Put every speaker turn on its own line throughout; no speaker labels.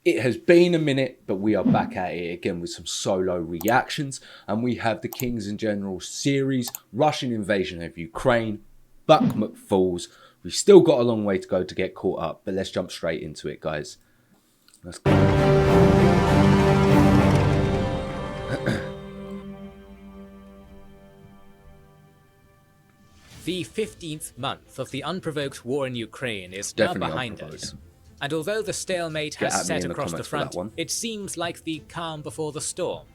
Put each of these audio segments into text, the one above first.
It has been a minute, but we are back at it again with some solo reactions. And we have the Kings and Generals series, Russian invasion of Ukraine, Bakhmut Falls. We've still got a long way to go to get caught up, but let's jump straight into it, guys. Let's go.
The 15th month of the unprovoked war in Ukraine is now behind us. And although the stalemate has set across the front, it seems like the calm before the storm.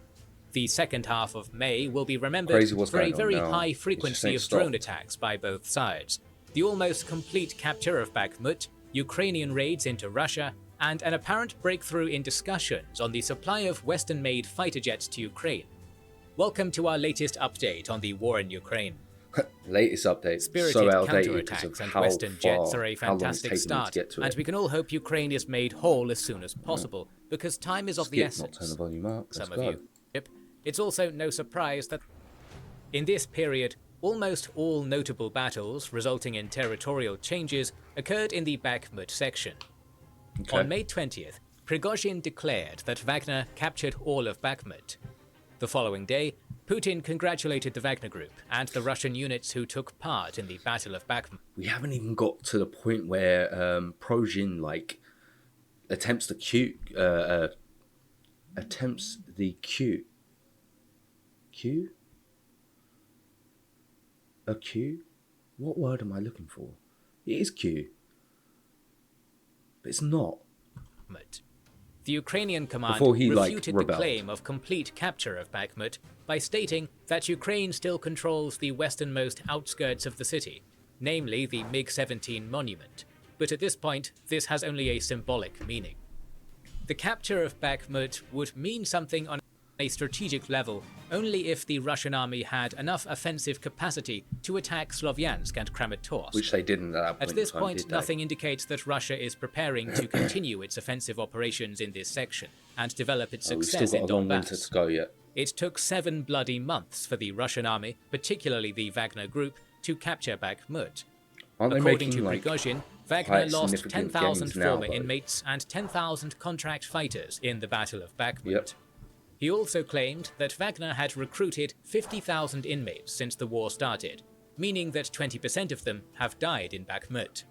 The second half of May will be remembered for a very high frequency of drone attacks by both sides, the almost complete capture of Bakhmut, Ukrainian raids into Russia, and an apparent breakthrough in discussions on the supply of Western-made fighter jets to Ukraine. Welcome to our latest update on the war in Ukraine.
Latest update.
Spirited counterattacks and Western jets are a fantastic start, and we can all hope Ukraine is made whole as soon as possible, because time is of the essence.
Not turn the volume up.
Some of you. It's also no surprise that in this period, almost all notable battles resulting in territorial changes occurred in the Bakhmut section. On May 20th, Prigozhin declared that Wagner captured all of Bakhmut. The following day, Putin congratulated the Wagner Group and the Russian units who took part in the Battle of Bakhmut.
We haven't even got to the point where Prigozhin attempts the Q. A Q? What word am I looking for? It is Q, but it's not.
The Ukrainian command refuted the claim of complete capture of Bakhmut by stating that Ukraine still controls the westernmost outskirts of the city, namely the MiG-17 monument, but at this point this has only a symbolic meaning. The capture of Bakhmut would mean something on a strategic level only if the Russian army had enough offensive capacity to attack Slovyansk and Kramatorsk.
Which they didn't at that point.
At this point, nothing indicates that Russia is preparing to continue its offensive operations in this section and develop its success in Donbass. It took 7 bloody months for the Russian army, particularly the Wagner Group, to capture Bakhmut. According to Prigozhin, Wagner lost 10,000 former inmates and 10,000 contract fighters in the Battle of Bakhmut. He also claimed that Wagner had recruited 50,000 inmates since the war started, meaning that 20% of them have died in Bakhmut.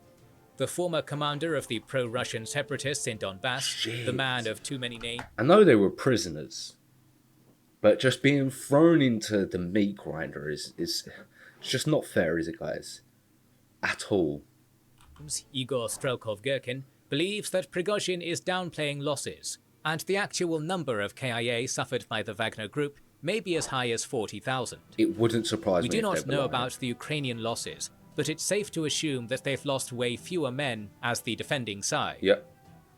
The former commander of the pro-Russian separatists in Donbass, the man of too many names...
I know they were prisoners, but just being thrown into the meat grinder is just not fair, is it, guys? At all.
Igor Strelkov-Gherkin believes that Prigozhin is downplaying losses, and the actual number of KIA suffered by the Wagner Group may be as high as 40,000.
It wouldn't surprise me.
We do not know about the Ukrainian losses, but it's safe to assume that they've lost way fewer men as the defending side.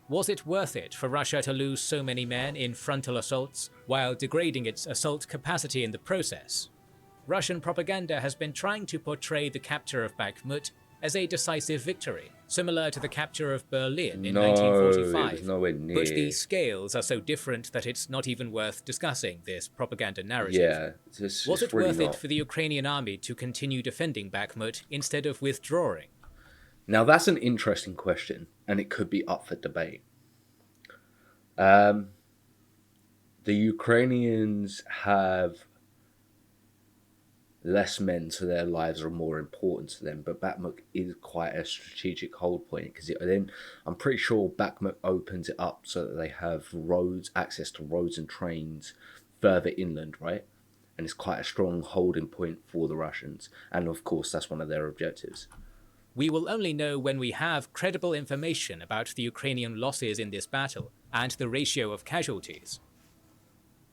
Was it worth it for Russia to lose so many men in frontal assaults, while degrading its assault capacity in the process? Russian propaganda has been trying to portray the capture of Bakhmut as a decisive victory, similar to the capture of Berlin in 1945. But the scales are so different that it's not even worth discussing this propaganda narrative. Was it worth it for the Ukrainian army to continue defending Bakhmut instead of withdrawing?
Now that's an interesting question, and it could be up for debate. The Ukrainians have less men, so their lives are more important to them, but Bakhmut is quite a strategic hold point, because then I'm pretty sure Bakhmut opens it up so that they have roads, access to roads and trains further inland, right? And it's quite a strong holding point for the Russians, and of course that's one of their objectives.
We will only know when we have credible information about the Ukrainian losses in this battle and the ratio of casualties.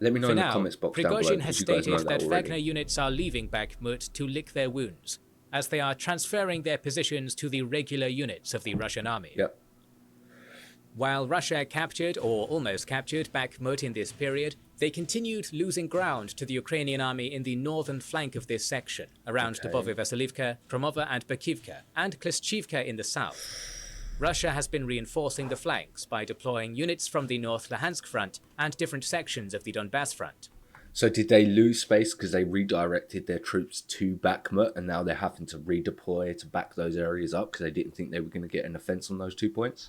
Let me know in the comments box down below.
Prigozhin has stated that Wagner units are leaving Bakhmut to lick their wounds, as they are transferring their positions to the regular units of the Russian army. While Russia captured or almost captured Bakhmut in this period, they continued losing ground to the Ukrainian army in the northern flank of this section, around Dubovy-Vasilivka, Kromova and Bakivka, and Klishchivka in the south. Russia has been reinforcing the flanks by deploying units from the North Luhansk front and different sections of the Donbass front.
So did they lose space because they redirected their troops to Bakhmut, and now they're having to redeploy to back those areas up because they didn't think they were going to get an offense on those 2 points?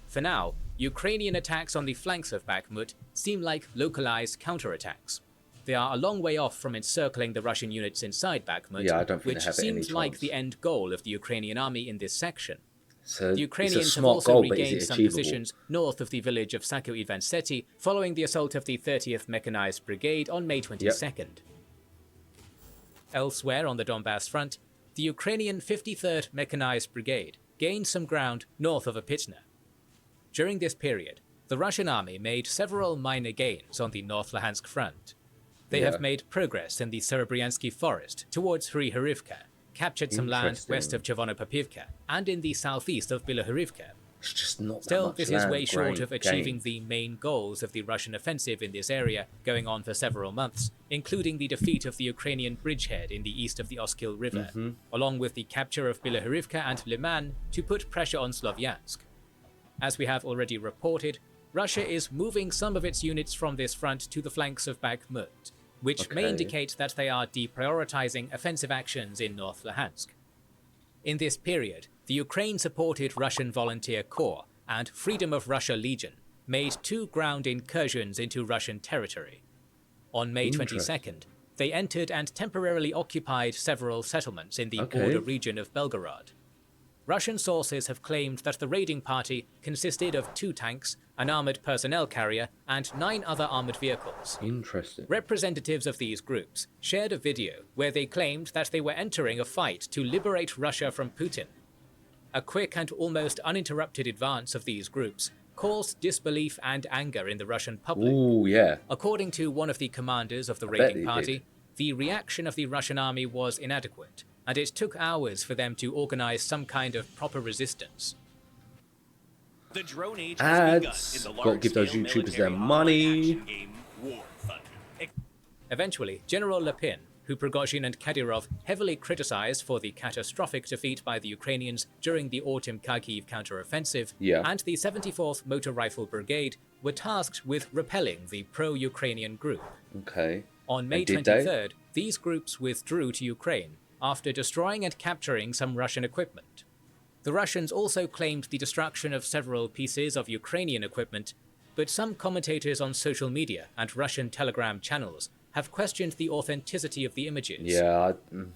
For now, Ukrainian attacks on the flanks of Bakhmut seem like localized counterattacks. They are a long way off from encircling the Russian units inside Bakhmut, which seems like the end goal of the Ukrainian army in this section.
So
the Ukrainians have also regained some positions north of the village of Sako-Ivanseti following the assault of the 30th Mechanized Brigade on May 22nd. Elsewhere on the Donbass front, the Ukrainian 53rd Mechanized Brigade gained some ground north of Apitna. During this period, the Russian army made several minor gains on the North Luhansk front. They have made progress in the Serebryansky forest towards Hryhorivka, captured some land west of Chervonopapivka, and in the southeast of Belogorod. Still, this is way short of achieving the main goals of the Russian offensive in this area, going on for several months, including the defeat of the Ukrainian bridgehead in the east of the Oskil River, along with the capture of Belogorivka and Liman to put pressure on Slovyansk. As we have already reported, Russia is moving some of its units from this front to the flanks of Bakhmut, which may indicate that they are deprioritizing offensive actions in North Luhansk. In this period, the Ukraine-supported Russian Volunteer Corps and Freedom of Russia Legion made 2 ground incursions into Russian territory. On May 22nd, they entered and temporarily occupied several settlements in the border region of Belgorod. Russian sources have claimed that the raiding party consisted of 2 tanks, an armored personnel carrier, and 9 other armored vehicles. Representatives of these groups shared a video where they claimed that they were entering a fight to liberate Russia from Putin. A quick and almost uninterrupted advance of these groups caused disbelief and anger in the Russian public. According to one of the commanders of the raiding party, the reaction of the Russian army was inadequate, and it took hours for them to organize some kind of proper resistance.
The drone age has begun in the
got to give those YouTubers their money.
Game, War Thunder.
Eventually, General Lepin, who Prigozhin and Kadyrov heavily criticized for the catastrophic defeat by the Ukrainians during the autumn Kharkiv counteroffensive, and the 74th Motor Rifle Brigade were tasked with repelling the pro-Ukrainian group. On May 23rd, these groups withdrew to Ukraine after destroying and capturing some Russian equipment. The Russians also claimed the destruction of several pieces of Ukrainian equipment, but some commentators on social media and Russian Telegram channels have questioned the authenticity of the images.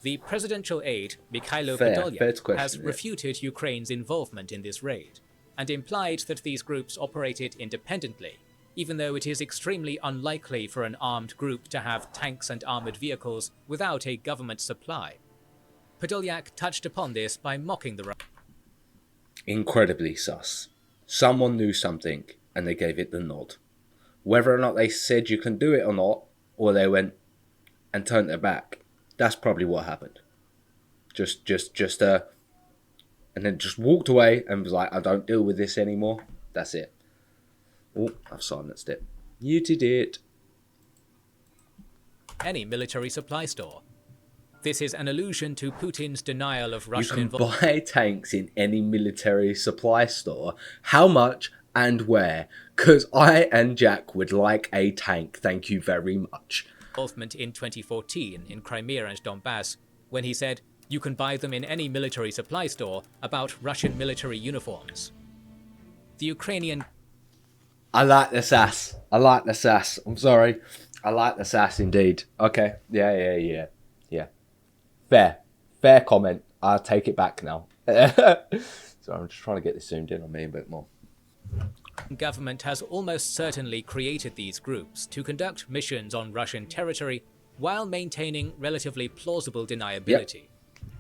The presidential aide, Mikhailo Podolyak, has refuted Ukraine's involvement in this raid, and implied that these groups operated independently, even though it is extremely unlikely for an armed group to have tanks and armored vehicles without a government supply. Podolyak touched upon this by mocking the Russians.
Incredibly sus. Someone knew something, and they gave it the nod. Whether or not they said you can do it or not, or they went and turned their back, that's probably what happened. And then just walked away and was like, I don't deal with this anymore. That's it. Oh, I've silenced it. You did it.
Any military supply store. This is an allusion to Putin's denial of Russian
involvement. You can buy tanks in any military supply store. How much and where? Because I and Jack would like a tank. Thank you very much.
Involvement in 2014 in Crimea and Donbass, when he said, you can buy them in any military supply store about Russian military uniforms. The Ukrainian...
I like the sass. I like the sass. I'm sorry. I like the sass indeed. Okay. Yeah. Fair comment. I'll take it back now. So I'm just trying to get this zoomed in on me a bit more.
Government has almost certainly created these groups to conduct missions on Russian territory while maintaining relatively plausible deniability.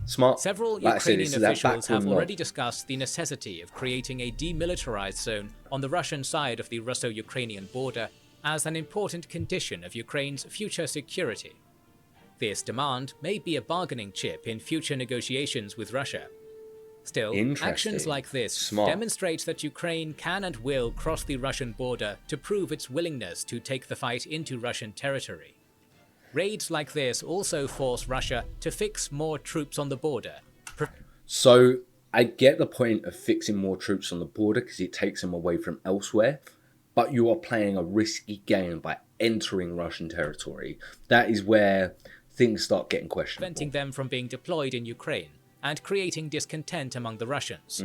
Smart.
Several Ukrainian officials have already discussed the necessity of creating a demilitarized zone on the Russian side of the Russo-Ukrainian border as an important condition of Ukraine's future security. This demand may be a bargaining chip in future negotiations with Russia. Still, actions like this demonstrate that Ukraine can and will cross the Russian border to prove its willingness to take the fight into Russian territory. Raids like this also force Russia to fix more troops on the border.
So, I get the point of fixing more troops on the border because it takes them away from elsewhere, but you are playing a risky game by entering Russian territory. That is where things start getting questionable.
Preventing them from being deployed in Ukraine and creating discontent among the Russians.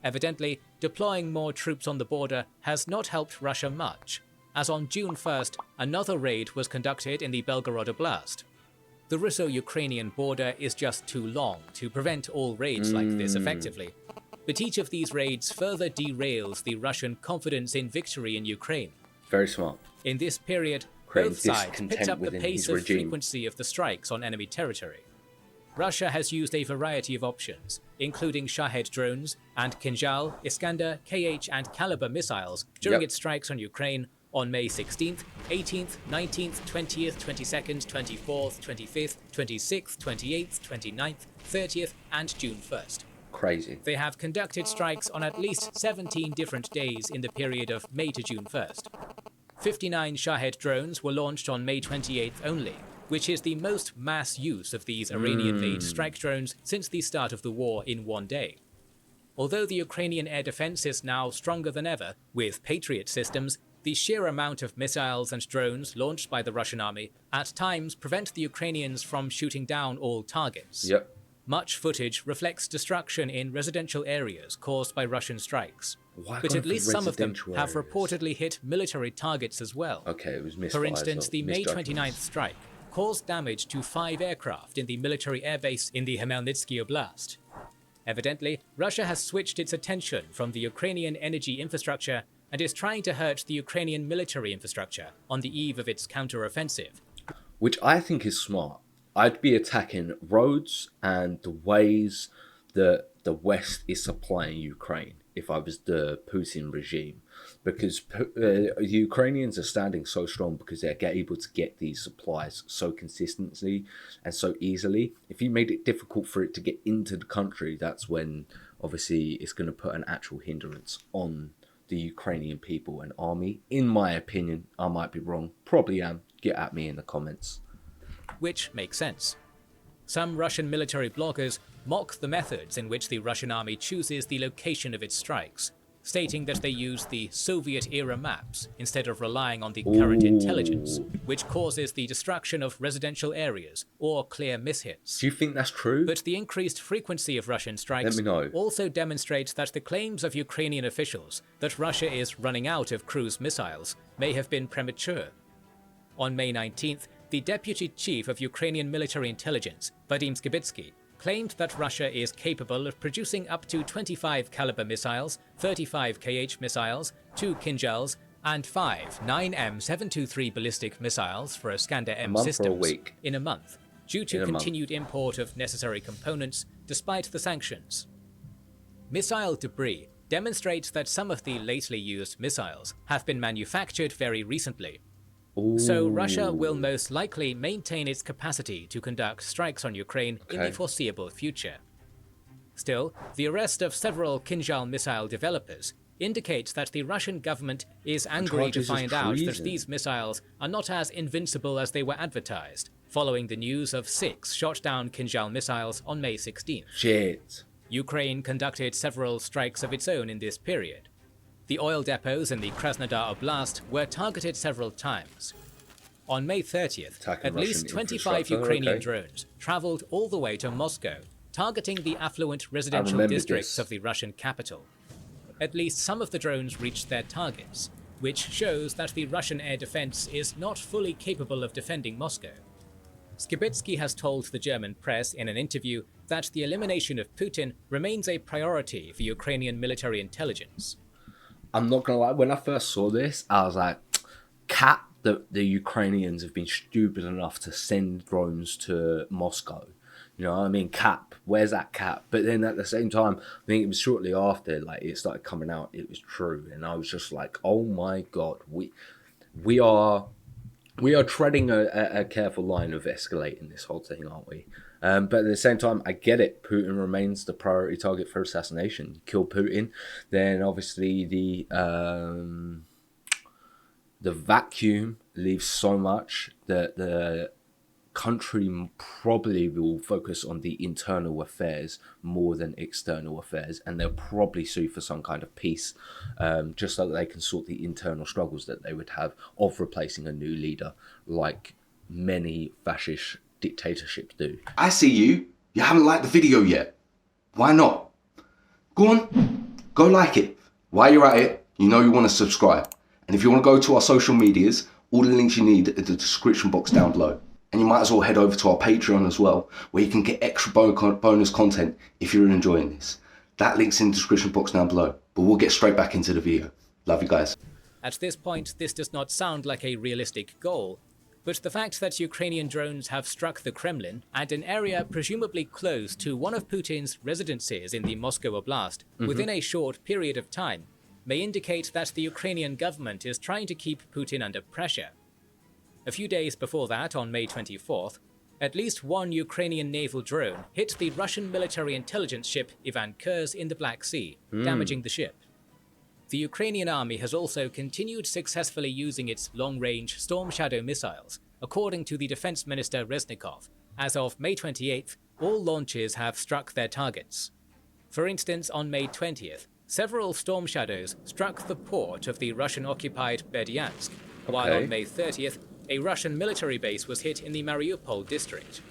Evidently, deploying more troops on the border has not helped Russia much, as on June 1st, another raid was conducted in the Belgorod Oblast. The Russo-Ukrainian border is just too long to prevent all raids like this effectively, but each of these raids further derails the Russian confidence in victory in Ukraine.
Very smart.
In this period, both sides picked up the pace and frequency of the strikes on enemy territory. Russia has used a variety of options, including Shahed drones and Kinjal, Iskander, KH and Caliber missiles during its strikes on Ukraine on May 16th, 18th, 19th, 20th, 22nd, 24th, 25th, 26th, 28th, 29th, 30th and June 1st.
Crazy.
They have conducted strikes on at least 17 different days in the period of May to June 1st. 59 Shahed drones were launched on May 28th only, which is the most mass use of these Iranian-made strike drones since the start of the war in one day. Although the Ukrainian air defense is now stronger than ever, with Patriot systems, the sheer amount of missiles and drones launched by the Russian army at times prevent the Ukrainians from shooting down all targets. Much footage reflects destruction in residential areas caused by Russian strikes. But at least some of them have reportedly hit military targets as well.
Okay, it was misfires.
For instance, the May 29th strike caused damage to 5 aircraft in the military airbase in the Khmelnytsky Oblast. Evidently, Russia has switched its attention from the Ukrainian energy infrastructure and is trying to hurt the Ukrainian military infrastructure on the eve of its counter-offensive.
Which I think is smart. I'd be attacking roads and the ways that the West is supplying Ukraine if I was the Putin regime. Because the Ukrainians are standing so strong because they're able to get these supplies so consistently and so easily. If you made it difficult for it to get into the country, that's when obviously it's going to put an actual hindrance on the Ukrainian people and army. In my opinion, I might be wrong. Probably am. Get at me in the comments.
Which makes sense. Some Russian military bloggers mock the methods in which the Russian army chooses the location of its strikes, stating that they use the Soviet-era maps instead of relying on the current intelligence, which causes the destruction of residential areas or clear mishits.
Do you think that's true?
But the increased frequency of Russian strikes also demonstrates that the claims of Ukrainian officials that Russia is running out of cruise missiles may have been premature. On May 19th, the Deputy Chief of Ukrainian Military Intelligence, Vadim Skibitsky, claimed that Russia is capable of producing up to 25 Caliber missiles, 35 KH missiles, 2 Kinjals, and 5 9M723 ballistic missiles for Iskander M systems in a month, due to continued import of necessary components despite the sanctions. Missile debris demonstrates that some of the lately used missiles have been manufactured very recently. So Russia will most likely maintain its capacity to conduct strikes on Ukraine in the foreseeable future. Still, the arrest of several Kinjal missile developers indicates that the Russian government is angry to find out that these missiles are not as invincible as they were advertised, following the news of 6 shot-down Kinjal missiles on May 16th. Ukraine conducted several strikes of its own in this period. The oil depots in the Krasnodar Oblast were targeted several times. On May 30th, at least 25 Ukrainian drones traveled all the way to Moscow, targeting the affluent residential districts of the Russian capital. At least some of the drones reached their targets, which shows that the Russian air defense is not fully capable of defending Moscow. Skibitsky has told the German press in an interview that the elimination of Putin remains a priority for Ukrainian military intelligence.
I'm not gonna lie, when I first saw this, I was like, the Ukrainians have been stupid enough to send drones to Moscow. You know what I mean? Where's that cap? But then at the same time, I think it was shortly after, like, it started coming out, it was true. And I was just like, oh my God, we are treading a careful line of escalating this whole thing, aren't we? But at the same time, I get it. Putin remains the priority target for assassination. You kill Putin, then obviously the vacuum leaves so much that the country probably will focus on the internal affairs more than external affairs, and they'll probably sue for some kind of peace, just so that they can sort the internal struggles that they would have of replacing a new leader, like many fascist dictatorships do.
I see you. You haven't liked the video yet. Why not? Go on. go like it. While you're at it, you know you want to subscribe. And if you want to go to our social medias, all the links you need are in the description box down below. And you might as well head over to our Patreon as well, where you can get extra bonus content if you're enjoying this. That link's in the description box down below. But we'll get straight back into the video. Love you guys.
At this point, this does not sound like a realistic goal, but the fact that Ukrainian drones have struck the Kremlin and an area presumably close to one of Putin's residences in the Moscow Oblast within a short period of time may indicate that the Ukrainian government is trying to keep Putin under pressure. A few days before that, on May 24th, at least one Ukrainian naval drone hit the Russian military intelligence ship Ivan Kurs in the Black Sea, damaging the ship. The Ukrainian army has also continued successfully using its long-range Storm Shadow missiles, according to the Defense Minister Reznikov. As of May 28th, all launches have struck their targets. For instance, on May 20th, several Storm Shadows struck the port of the Russian-occupied Berdyansk, while on May 30th, a Russian military base was hit in the Mariupol district.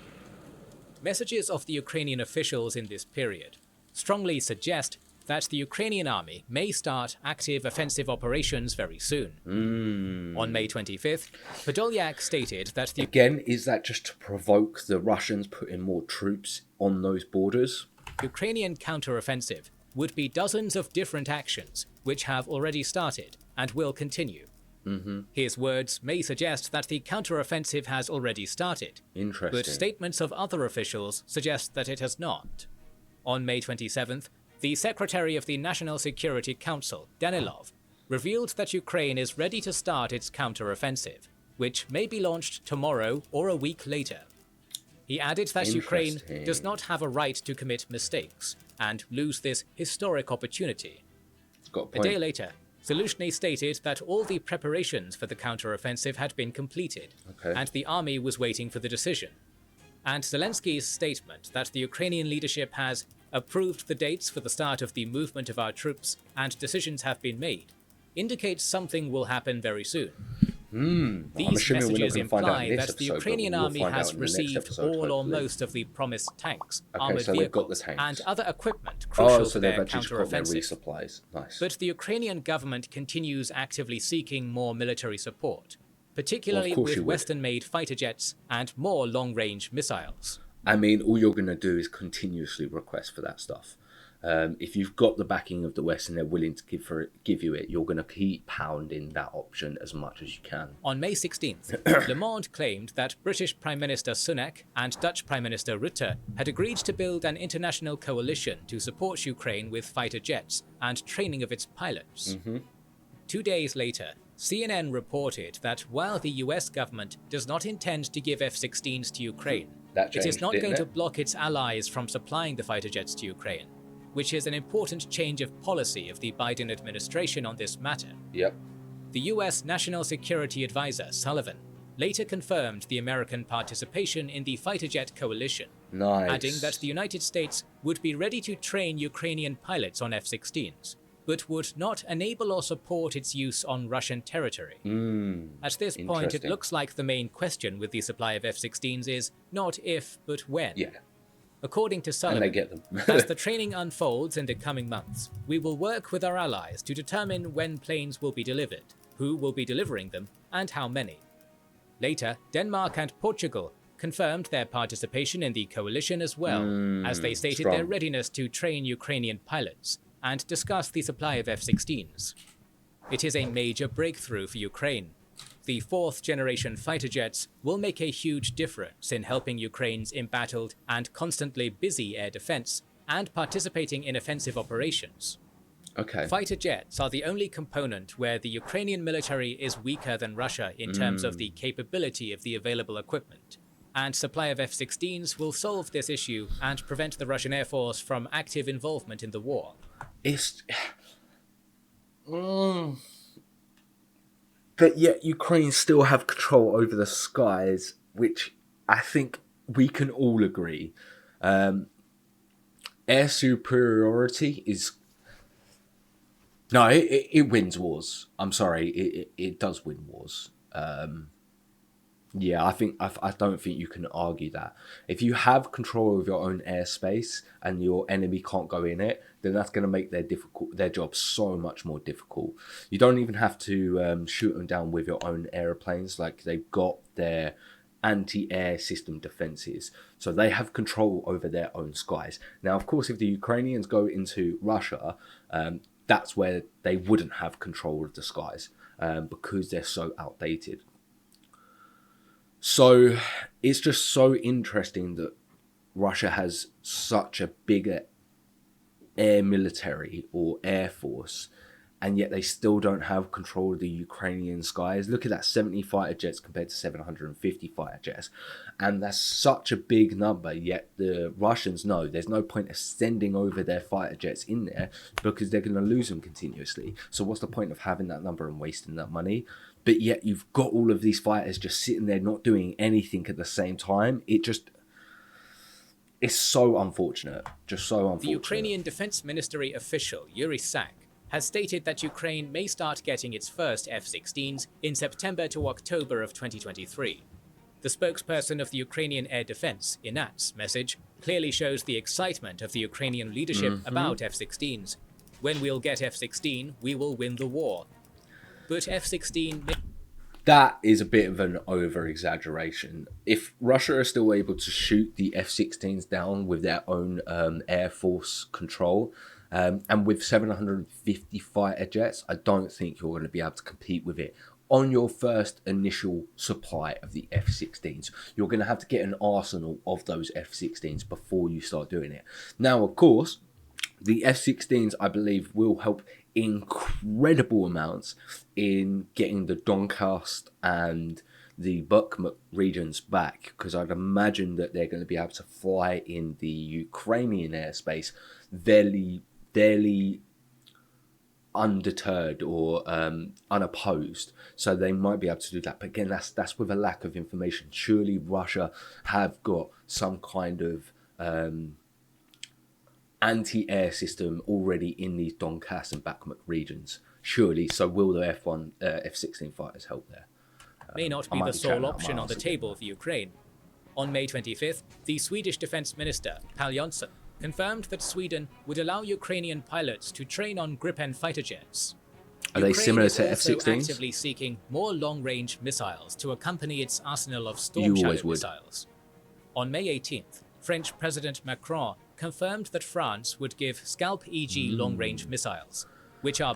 Messages of the Ukrainian officials in this period strongly suggest that the Ukrainian army may start active offensive operations very soon. On May 25th, Podolyak stated that the...
Again, is that just to provoke the Russians putting more troops on those borders?
Ukrainian counteroffensive would be dozens of different actions which have already started and will continue. His words may suggest that the counteroffensive has already started,
Interesting.
but statements of other officials suggest that it has not. On May 27th, the Secretary of the National Security Council, Danilov, revealed that Ukraine is ready to start its counteroffensive, which may be launched tomorrow or a week later. He added that Ukraine does not have a right to commit mistakes and lose this historic opportunity. A day later, Zaluzhny stated that all the preparations for the counteroffensive had been completed, and the army was waiting for the decision. And Zelensky's statement that the Ukrainian leadership has approved the dates for the start of the movement of our troops and decisions have been made indicates something will happen very soon. These messages imply that the Ukrainian army has received all or most of the promised tanks, armored vehicles, and other equipment crucial to their counteroffensive.
Nice.
But the Ukrainian government continues actively seeking more military support, particularly with Western-made fighter jets and more long-range missiles.
I mean, all you're going to do is continuously request for that stuff. If you've got the backing of the West and they're willing to give you it, you're going to keep pounding that option as much as you can.
On May 16th, Le Monde claimed that British Prime Minister Sunak and Dutch Prime Minister Rutte had agreed to build an international coalition to support Ukraine with fighter jets and training of its pilots. 2 days later, CNN reported that while the US government does not intend to give F-16s to Ukraine, it is not going to block its allies from supplying the fighter jets to Ukraine, which is an important change of policy of the Biden administration on this matter. The US National Security Advisor, Sullivan, later confirmed the American participation in the fighter jet coalition, adding that the United States would be ready to train Ukrainian pilots on F-16s, but would not enable or support its use on Russian territory. At this point, it looks like the main question with the supply of F-16s is not if, but when. According to Sullivan,
and they get them.
as the training unfolds in the coming months, we will work with our allies to determine when planes will be delivered, who will be delivering them, and how many. Later, Denmark and Portugal confirmed their participation in the coalition as well, as they stated their readiness to train Ukrainian pilots and discuss the supply of F-16s. It is a major breakthrough for Ukraine. The fourth-generation fighter jets will make a huge difference in helping Ukraine's embattled and constantly busy air defense and participating in offensive operations. Fighter jets are the only component where the Ukrainian military is weaker than Russia in terms of the capability of the available equipment, and supply of F-16s will solve this issue and prevent the Russian Air Force from active involvement in the war.
But yet Ukraine still have control over the skies, which I think we can all agree. Air superiority is... No, it wins wars. I'm sorry, it does win wars. Yeah, I don't think you can argue that. If you have control of your own airspace and your enemy can't go in it, then that's going to make their job so much more difficult. You don't even have to shoot them down with your own aeroplanes. Like, they've got their anti-air system defenses, so they have control over their own skies. Now, of course, if the Ukrainians go into Russia, that's where they wouldn't have control of the skies because they're so outdated. So it's just so interesting that Russia has such a bigger air military or air force, and yet they still don't have control of the Ukrainian skies. Look at that, 70 fighter jets compared to 750 fighter jets. And that's such a big number, yet the Russians know there's no point of sending over their fighter jets in there because they're going to lose them continuously. So what's the point of having that number and wasting that money? But yet you've got all of these fighters just sitting there not doing anything at the same time. It's so unfortunate. Just so unfortunate.
The Ukrainian Defense Ministry official, Yuri Sak, has stated that Ukraine may start getting its first F-16s in September to October of 2023. The spokesperson of the Ukrainian Air Defense, INAT's message clearly shows the excitement of the Ukrainian leadership about F-16s. When we'll get F-16, we will win the war. But F-16...
That is a bit of an over-exaggeration. If Russia are still able to shoot the F-16s down with their own Air Force control, and with 750 fighter jets, I don't think you're going to be able to compete with it. On your first initial supply of the F-16s, you're going to have to get an arsenal of those F-16s before you start doing it. Now, of course, the F-16s, I believe, will help incredible amounts in getting the Donbass and the Bakhmut regions back, because I'd imagine that they're going to be able to fly in the Ukrainian airspace fairly undeterred or unopposed, so they might be able to do that. But again, that's with a lack of information. Surely Russia have got some kind of anti-air system already in these Donbass and Bakhmut regions, surely. So will the F-16 fighters help there?
May not be the sole option on the table for Ukraine. On May 25th, the Swedish Defense Minister, Pål Jonson, confirmed that Sweden would allow Ukrainian pilots to train on Gripen fighter jets.
Are they similar to F-16s?
Ukraine is also actively seeking more long-range missiles to accompany its arsenal of Storm Shadow missiles. On May 18th, French President Macron confirmed that France would give Scalp EG long-range missiles, which are...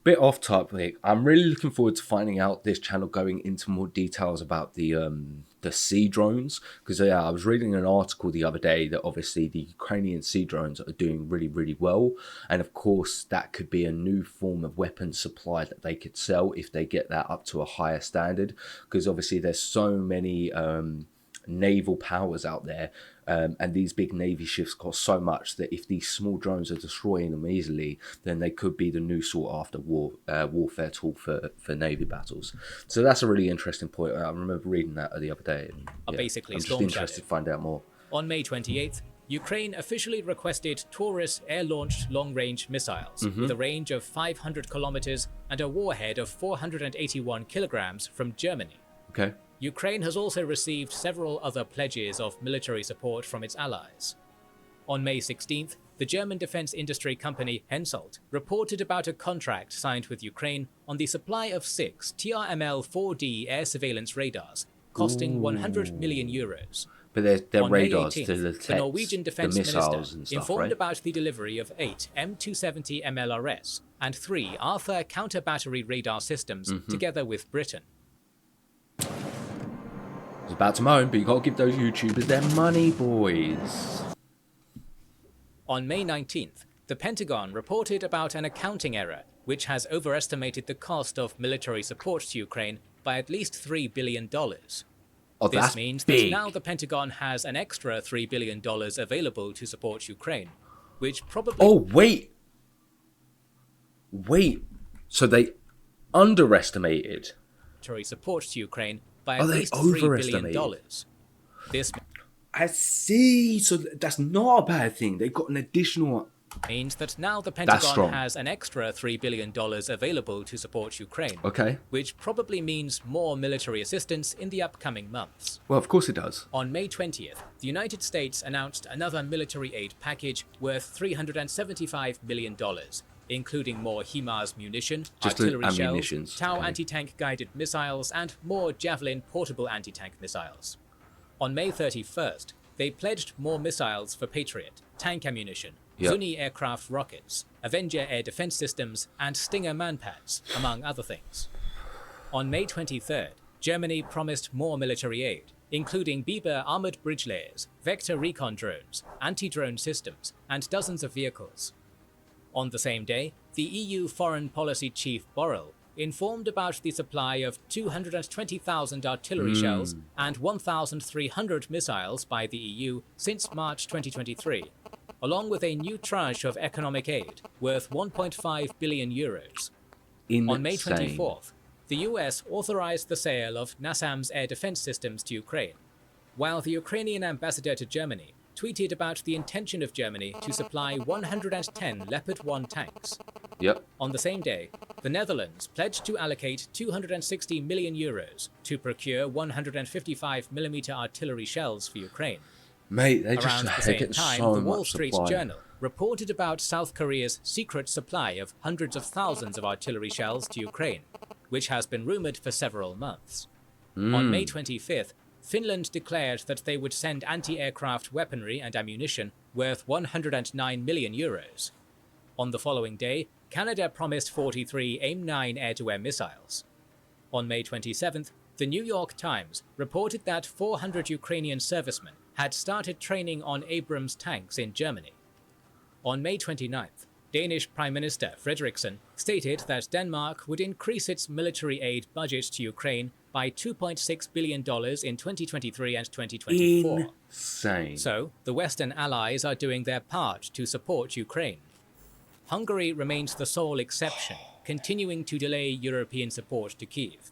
Bit off topic. I'm really looking forward to finding out this channel going into more details about the sea drones, because I was reading an article the other day that obviously the Ukrainian sea drones are doing really, really well, and of course that could be a new form of weapon supply that they could sell if they get that up to a higher standard, because obviously there's so many naval powers out there, and these big navy ships cost so much that if these small drones are destroying them easily, then they could be the new sought after warfare tool for navy battles. So that's a really interesting point. I remember reading that the other day. And,
basically
I'm just interested to find out more.
On May 28th, Ukraine officially requested Taurus air-launched long-range missiles with a range of 500 kilometers and a warhead of 481 kilograms from Germany.
Okay.
Ukraine has also received several other pledges of military support from its allies. On May 16th, the German defense industry company Hensoldt reported about a contract signed with Ukraine on the supply of 6 TRML-4D air surveillance radars, costing 100 million euros.
But they're radars
18th,
to detect
the Norwegian defense
the missiles
minister
and stuff,
informed
right?
about the delivery of 8 M270 MLRS and 3 Arthur counter-battery radar systems together with Britain.
I was about to moan, but you got to give those YouTubers their money, boys.
On May 19th, the Pentagon reported about an accounting error which has overestimated the cost of military support to Ukraine by at least $3 billion.
Oh,
this means that now the Pentagon has an extra $3 billion available to support Ukraine, which probably...
Oh, wait. So they underestimated
military support to Ukraine by at
they
least $3 billion.
overestimated?
This...
I see. So that's not a bad thing. They've got an additional
means that now the Pentagon has an extra $3 billion available to support Ukraine.
Okay.
Which probably means more military assistance in the upcoming months.
Well, of course it does.
On May 20th, the United States announced another military aid package worth $375 million, including more HIMARS munition, artillery shells, Tau anti-tank guided missiles, and more Javelin portable anti-tank missiles. On May 31st, they pledged more missiles for Patriot, tank ammunition, Zuni aircraft rockets, Avenger air defense systems, and Stinger manpads, among other things. On May 23rd, Germany promised more military aid, including Biber armored bridge layers, vector recon drones, anti-drone systems, and dozens of vehicles. On the same day, the EU Foreign Policy Chief Borrell informed about the supply of 220,000 artillery shells and 1,300 missiles by the EU since March 2023, along with a new tranche of economic aid worth 1.5 billion euros. On May 24th, the US authorized the sale of NASAMS air defense systems to Ukraine, while the Ukrainian ambassador to Germany tweeted about the intention of Germany to supply 110 Leopard 1 tanks. On the same day, the Netherlands pledged to allocate 260 million euros to procure 155mm artillery shells for Ukraine.
Mate, they just
around the same time, the Wall Street Journal reported about South Korea's secret supply of hundreds of thousands of artillery shells to Ukraine, which has been rumored for several months. On May 25th, Finland declared that they would send anti-aircraft weaponry and ammunition worth 109 million euros. On the following day, Canada promised 43 AIM-9 air-to-air missiles. On May 27th, the New York Times reported that 400 Ukrainian servicemen had started training on Abrams tanks in Germany. On May 29th, Danish Prime Minister Frederiksen stated that Denmark would increase its military aid budget to Ukraine by $2.6 billion in 2023 and 2024.
Insane.
So, the Western allies are doing their part to support Ukraine. Hungary remains the sole exception, continuing to delay European support to Kyiv.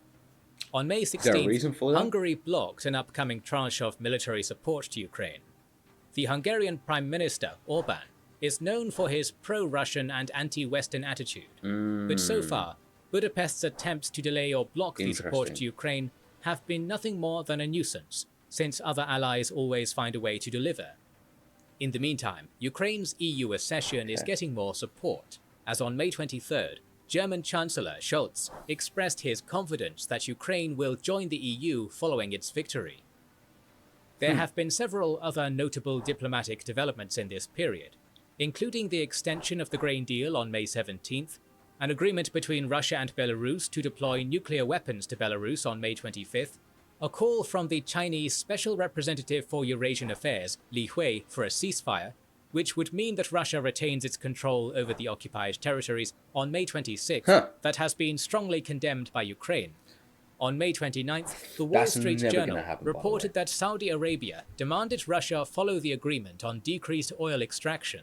On May 16th, Hungary blocked an upcoming tranche of military support to Ukraine. The Hungarian Prime Minister, Orbán, is known for his pro-Russian and anti-Western attitude, but so far, Budapest's attempts to delay or block the support to Ukraine have been nothing more than a nuisance, since other allies always find a way to deliver. In the meantime, Ukraine's EU accession is getting more support, as on May 23rd, German Chancellor Scholz expressed his confidence that Ukraine will join the EU following its victory. There have been several other notable diplomatic developments in this period, including the extension of the grain deal on May 17th, an agreement between Russia and Belarus to deploy nuclear weapons to Belarus on May 25th, a call from the Chinese Special Representative for Eurasian Affairs, Li Hui, for a ceasefire, which would mean that Russia retains its control over the occupied territories on May 26th, that has been strongly condemned by Ukraine. On May 29th, the Wall Street Journal reported that Saudi Arabia demanded Russia follow the agreement on decreased oil extraction.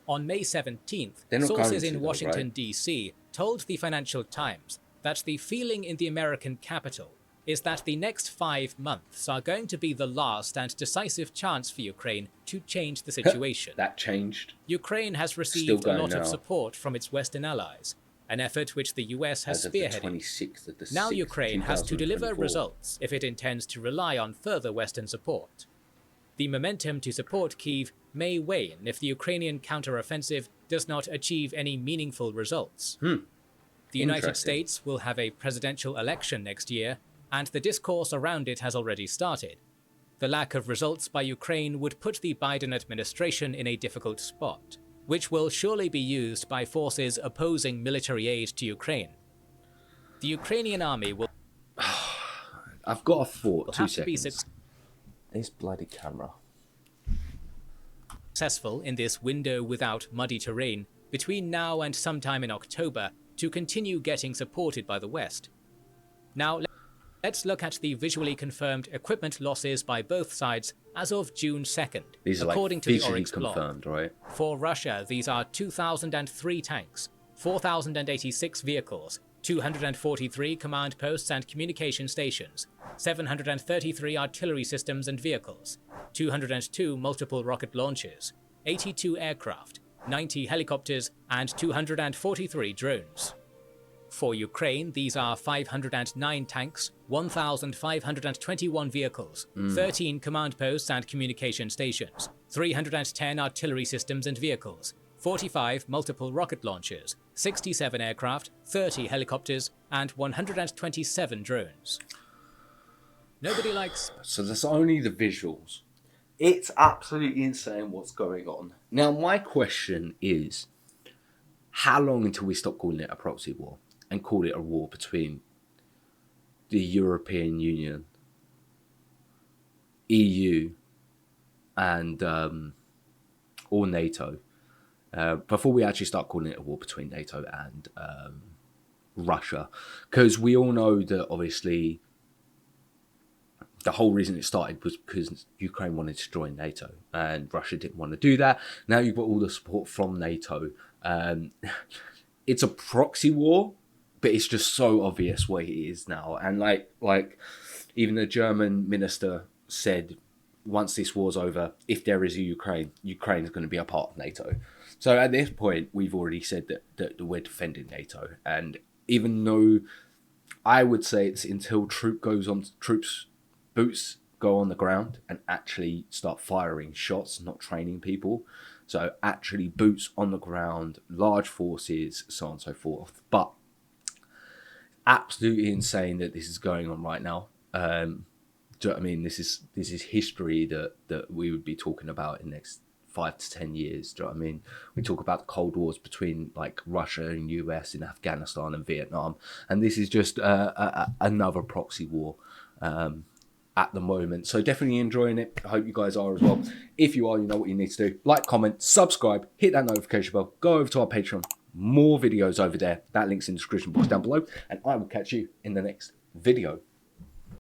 On May 17th, sources in Washington, D.C. told the Financial Times that the feeling in the American capital is that the next 5 months are going to be the last and decisive chance for Ukraine to change the situation.
That changed.
Ukraine has received a lot of support from its Western allies, an effort which the US has spearheaded. Now Ukraine has to deliver results if it intends to rely on further Western support. The momentum to support Kyiv may wane if the Ukrainian counteroffensive does not achieve any meaningful results. The United States will have a presidential election next year, and the discourse around it has already started. The lack of results by Ukraine would put the Biden administration in a difficult spot, which will surely be used by forces opposing military aid to Ukraine. The Ukrainian army will...
I've got a thought, 2 seconds. This bloody camera.
Successful in this window without muddy terrain between now and sometime in October to continue getting supported by the West. Now, let's look at the visually confirmed equipment losses by both sides as of June 2nd, according to the Oryx blog.
Right?
For Russia, these are 2,003 tanks, 4,086 vehicles, 243 command posts and communication stations, 733 artillery systems and vehicles, 202 multiple rocket launchers, 82 aircraft, 90 helicopters, and 243 drones. For Ukraine, these are 509 tanks, 1,521 vehicles, 13 command posts and communication stations, 310 artillery systems and vehicles, 45 multiple rocket launchers, 67 aircraft, 30 helicopters, and 127 drones. Nobody likes...
So that's only the visuals. It's absolutely insane what's going on. Now, my question is, how long until we stop calling it a proxy war and call it a war between the European Union, EU, and or NATO, before we actually start calling it a war between NATO and Russia? Because we all know that, obviously, the whole reason it started was because Ukraine wanted to join NATO and Russia didn't want to do that. Now you've got all the support from NATO. It's a proxy war, but it's just so obvious what it is now. And like even the German minister said, once this war's over, if there is a Ukraine is going to be a part of NATO. So at this point, we've already said that we're defending NATO. And even though I would say it's until troops boots go on the ground and actually start firing shots, not training people. So actually boots on the ground, large forces, so on and so forth. But absolutely insane that this is going on right now. Do you know what I mean? This is history that we would be talking about in the next 5 to 10 years. Do you know what I mean? We talk about the Cold Wars between like Russia and US in Afghanistan and Vietnam, and this is just another proxy war at the moment. So definitely enjoying it. I hope you guys are as well. If you are, you know what you need to do. Like, comment, subscribe, hit that notification bell, go over to our Patreon. More videos over there. That link's in the description box down below. And I will catch you in the next video.